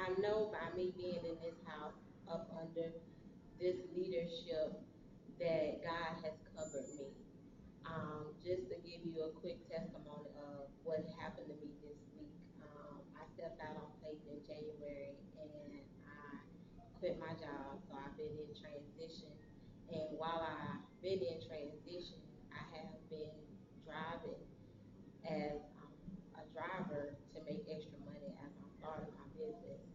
I know by me being in this house up under this leadership that God has covered me. Just to give you a quick testimony of what happened to me this week, I stepped out on faith in January and I quit my job. So I've been in transition. And while I've been in transition, I have been driving as a driver to make extra money as I'm starting my business.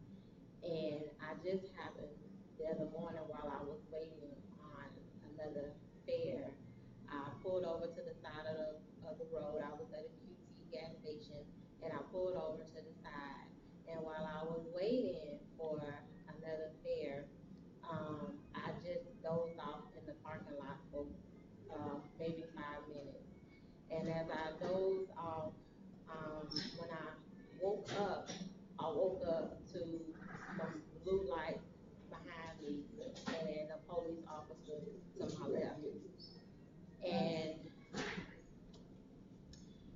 And I just happened the other morning while I was waiting on another fare, I pulled over to the side of the road. I was at a QT gas station and I pulled over to the side. And while I was waiting for another fare, I just dozed off in the parking lot for maybe 5 minutes. And as I dozed off, when I woke up, I woke up to some blue lights behind me and a police officer to my left. And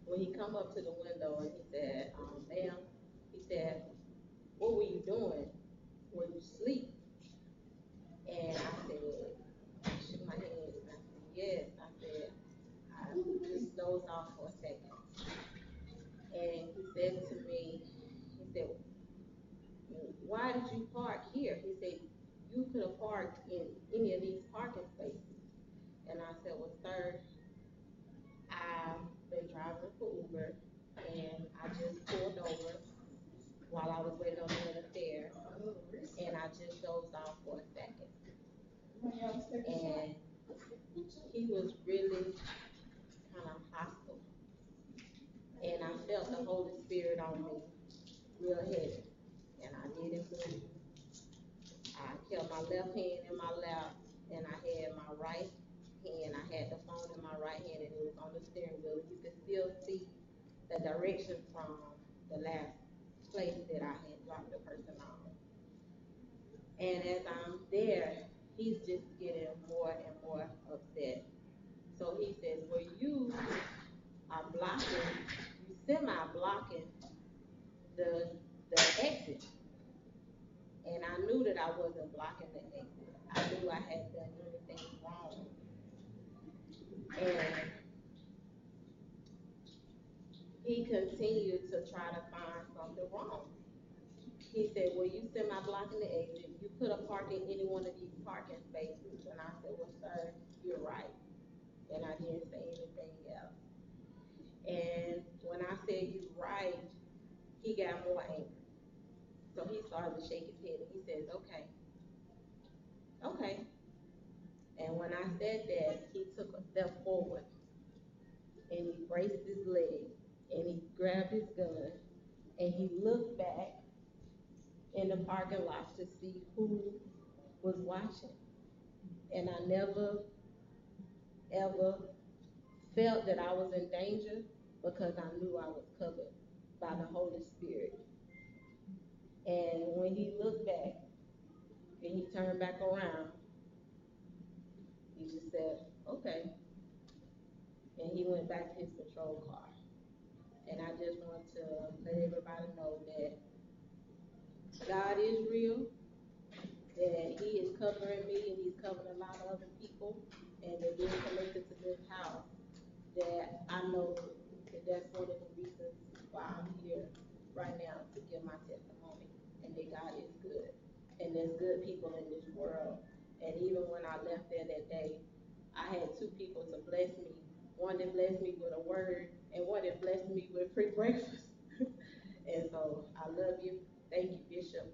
when he come up to the window and he said, ma'am, he said, what were you doing? Were you asleep? And I shook my head and I said, yes. I said, I just dozed off for a second. And he said to me, he said, why did you park here? He said, you could have parked in any of these parking spaces. And I said, well, sir, I've been driving for Uber and I just pulled over while I was waiting on another fare and I just dozed off for a second. And he was really kind of hostile. And I felt the Holy Spirit on me real heavy. And I didn't move. I kept my left hand in my lap and I had my right hand. I had the phone in my right hand and it was on the steering wheel. You could still see the direction from the last place that I had dropped the person off. And as I'm there, he's just getting more and more upset. So he says, well, you are blocking, you semi-blocking the exit. And I knew that I wasn't blocking the exit. I knew I hadn't done anything wrong. And he continued to try to find something wrong. He said, well, you semi-blocking the exit. You could have parked in any one of these parking spaces. And I said, well, sir, you're right. And I didn't say anything else. And when I said you're right, he got more angry. So he started to shake his head and he says, okay, okay. And when I said that, he took a step forward and he braced his leg and he grabbed his gun and he looked back in the parking lot to see who was watching. And I never ever felt that I was in danger because I knew I was covered by the Holy Spirit. And when he looked back and he turned back around, he just said, okay. And he went back to his patrol car. And I just want to let everybody know that God is real, that he is covering me and he's covering a lot of other people, and that being connected to this house, that I know that that's one of the reasons why I'm here right now to give my testimony, and that God is good, and there's good people in this world. And even when I left there that day, I had two people to bless me. One that blessed me with a word, and one that blessed me with free breakfast. And so I love you. Thank you, Bishop,